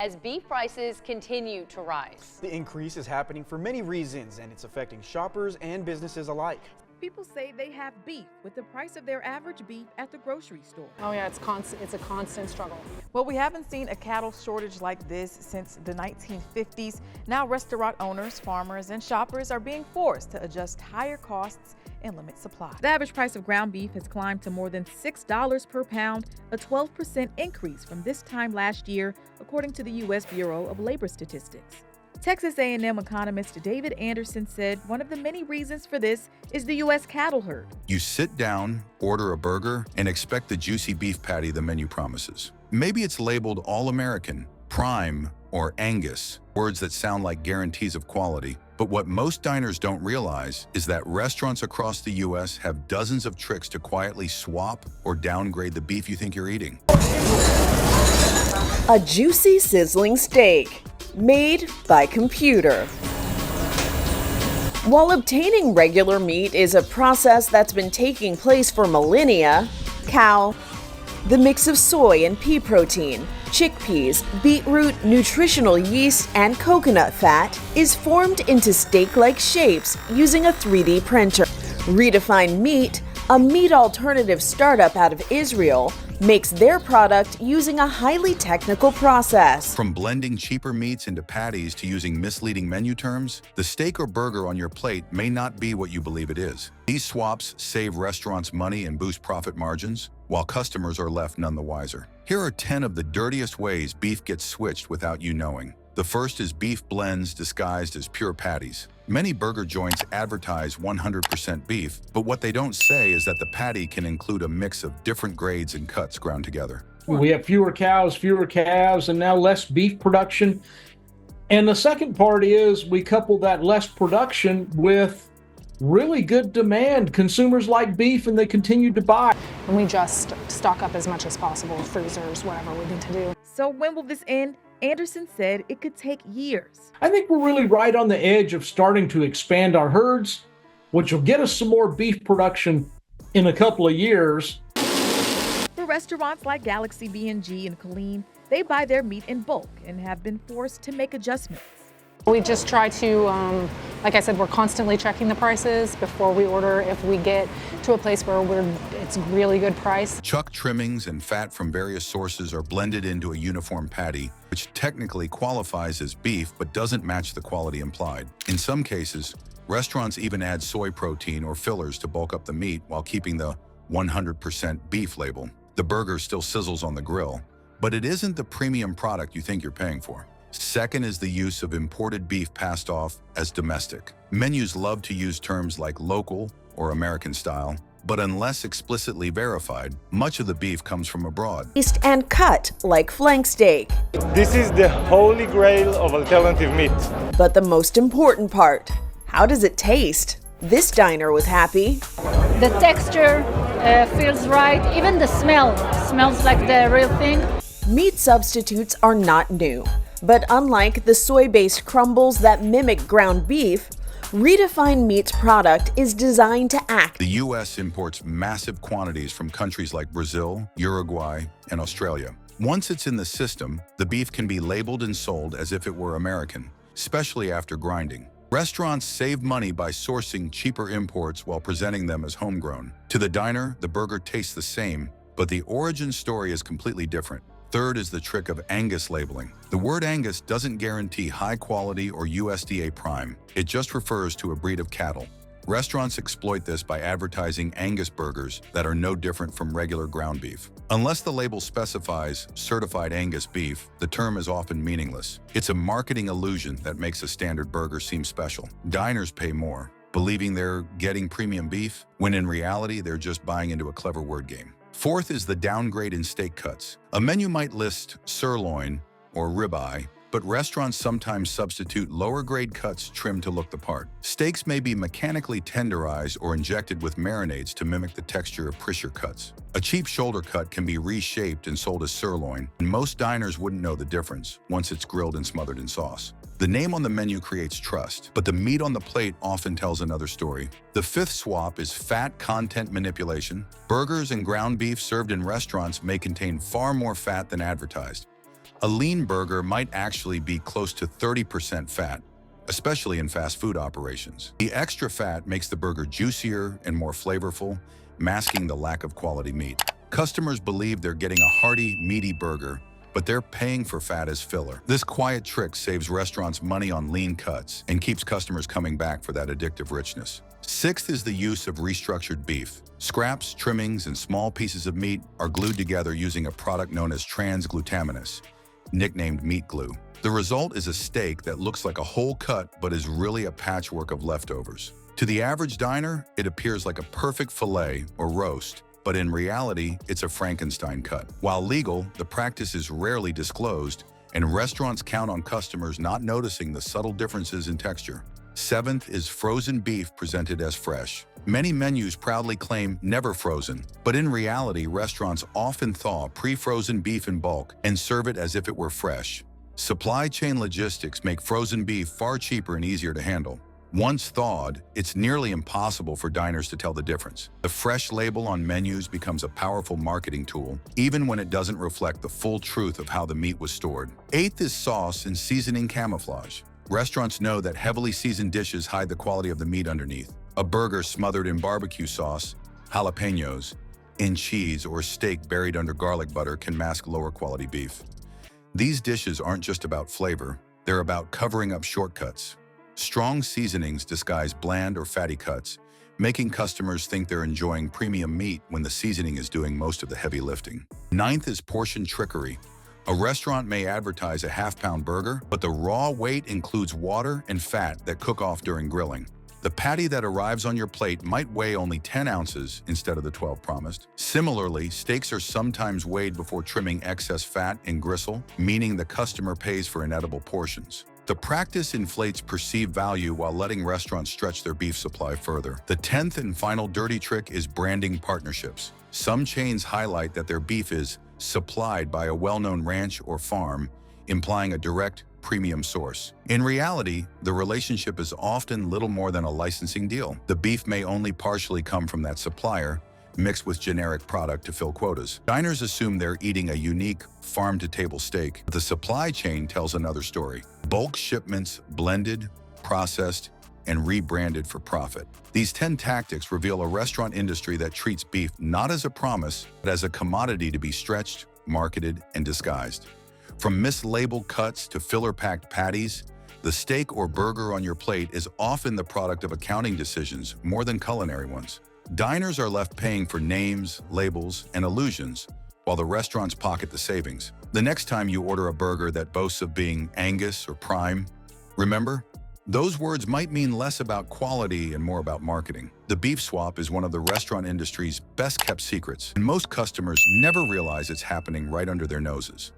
as beef prices continue to rise. The increase is happening for many reasons, and it's affecting shoppers and businesses alike. People say they have beef with the price of their average beef at the grocery store. Oh yeah, it's a constant struggle. Well, we haven't seen a cattle shortage like this since the 1950s. Now restaurant owners, farmers, and shoppers are being forced to adjust higher costs and limit supply. The average price of ground beef has climbed to more than $6 per pound, a 12% increase from this time last year, according to the U.S. Bureau of Labor Statistics. Texas A&M economist David Anderson said one of the many reasons for this is the U.S. cattle herd. You sit down, order a burger, and expect the juicy beef patty the menu promises. Maybe it's labeled All-American, Prime, or Angus, words that sound like guarantees of quality. But what most diners don't realize is that restaurants across the U.S. have dozens of tricks to quietly swap or downgrade the beef you think you're eating. A juicy, sizzling steak. Made by computer. While obtaining regular meat is a process that's been taking place for millennia, the mix of soy and pea protein, chickpeas, beetroot, nutritional yeast, and coconut fat is formed into steak-like shapes using a 3D printer. Redefined Meat, a meat alternative startup out of Israel, makes their product using a highly technical process. From blending cheaper meats into patties to using misleading menu terms, the steak or burger on your plate may not be what you believe it is. These swaps save restaurants money and boost profit margins, while customers are left none the wiser. Here are 10 of the dirtiest ways beef gets switched without you knowing. The first is beef blends disguised as pure patties. Many burger joints advertise 100% beef, but what they don't say is that the patty can include a mix of different grades and cuts ground together. We have fewer cows, fewer calves, and now less beef production. And the second part is we couple that less production with really good demand. Consumers like beef and they continue to buy. And we just stock up as much as possible, freezers, whatever we need to do. So when will this end? Anderson said it could take years. I think we're really right on the edge of starting to expand our herds, which will get us some more beef production in a couple of years. For restaurants like Galaxy B&G and Colleen, they buy their meat in bulk and have been forced to make adjustments. We just try to, like I said, we're constantly checking the prices before we order. If we get to a place where it's really good price. Chuck trimmings and fat from various sources are blended into a uniform patty, which technically qualifies as beef but doesn't match the quality implied. In some cases, restaurants even add soy protein or fillers to bulk up the meat while keeping the 100% beef label. The burger still sizzles on the grill, but it isn't the premium product you think you're paying for. Second is the use of imported beef passed off as domestic. Menus love to use terms like local or American style, but unless explicitly verified, much of the beef comes from abroad. And cut like flank steak. This is the holy grail of alternative meat. But the most important part, how does it taste? This diner was happy. The texture feels right. Even the smell smells like the real thing. Meat substitutes are not new. But unlike the soy-based crumbles that mimic ground beef, Redefined Meat's product is designed to act. The U.S. imports massive quantities from countries like Brazil, Uruguay, and Australia. Once it's in the system, the beef can be labeled and sold as if it were American, especially after grinding. Restaurants save money by sourcing cheaper imports while presenting them as homegrown. To the diner, the burger tastes the same, but the origin story is completely different. Third is the trick of Angus labeling. The word Angus doesn't guarantee high quality or USDA prime. It just refers to a breed of cattle. Restaurants exploit this by advertising Angus burgers that are no different from regular ground beef. Unless the label specifies certified Angus beef, the term is often meaningless. It's a marketing illusion that makes a standard burger seem special. Diners pay more, believing they're getting premium beef, when in reality they're just buying into a clever word game. Fourth is the downgrade in steak cuts. A menu might list sirloin or ribeye, but restaurants sometimes substitute lower-grade cuts trimmed to look the part. Steaks may be mechanically tenderized or injected with marinades to mimic the texture of pressure cuts. A cheap shoulder cut can be reshaped and sold as sirloin, and most diners wouldn't know the difference once it's grilled and smothered in sauce. The name on the menu creates trust, but the meat on the plate often tells another story. The fifth swap is fat content manipulation. Burgers and ground beef served in restaurants may contain far more fat than advertised. A lean burger might actually be close to 30% fat, especially in fast food operations. The extra fat makes the burger juicier and more flavorful, masking the lack of quality meat. Customers believe they're getting a hearty, meaty burger, but they're paying for fat as filler. This quiet trick saves restaurants money on lean cuts and keeps customers coming back for that addictive richness. Sixth is the use of restructured beef. Scraps, trimmings, and small pieces of meat are glued together using a product known as transglutaminase, nicknamed meat glue. The result is a steak that looks like a whole cut but is really a patchwork of leftovers. To the average diner, it appears like a perfect fillet or roast, but in reality, it's a Frankenstein cut. While legal, the practice is rarely disclosed, and restaurants count on customers not noticing the subtle differences in texture. Seventh is frozen beef presented as fresh. Many menus proudly claim never frozen, but in reality, restaurants often thaw pre-frozen beef in bulk and serve it as if it were fresh. Supply chain logistics make frozen beef far cheaper and easier to handle. Once thawed, it's nearly impossible for diners to tell the difference. The fresh label on menus becomes a powerful marketing tool, even when it doesn't reflect the full truth of how the meat was stored. Eighth is sauce and seasoning camouflage. Restaurants know that heavily seasoned dishes hide the quality of the meat underneath. A burger smothered in barbecue sauce, jalapenos, in cheese, or steak buried under garlic butter can mask lower quality beef. These dishes aren't just about flavor, they're about covering up shortcuts. Strong seasonings disguise bland or fatty cuts, making customers think they're enjoying premium meat when the seasoning is doing most of the heavy lifting. Ninth is portion trickery. A restaurant may advertise a half-pound burger, but the raw weight includes water and fat that cook off during grilling. The patty that arrives on your plate might weigh only 10 ounces instead of the 12 promised. Similarly, steaks are sometimes weighed before trimming excess fat and gristle, meaning the customer pays for inedible portions. The practice inflates perceived value while letting restaurants stretch their beef supply further. The 10th and final dirty trick is branding partnerships. Some chains highlight that their beef is supplied by a well-known ranch or farm, implying a direct, premium source. In reality, the relationship is often little more than a licensing deal. The beef may only partially come from that supplier, mixed with generic product to fill quotas. Diners assume they're eating a unique farm-to-table steak, but the supply chain tells another story. Bulk shipments blended, processed, and rebranded for profit. These 10 tactics reveal a restaurant industry that treats beef not as a promise, but as a commodity to be stretched, marketed, and disguised. From mislabeled cuts to filler-packed patties, the steak or burger on your plate is often the product of accounting decisions more than culinary ones. Diners are left paying for names, labels, and illusions, while the restaurants pocket the savings. The next time you order a burger that boasts of being Angus or Prime, remember, those words might mean less about quality and more about marketing. The beef swap is one of the restaurant industry's best-kept secrets, and most customers never realize it's happening right under their noses.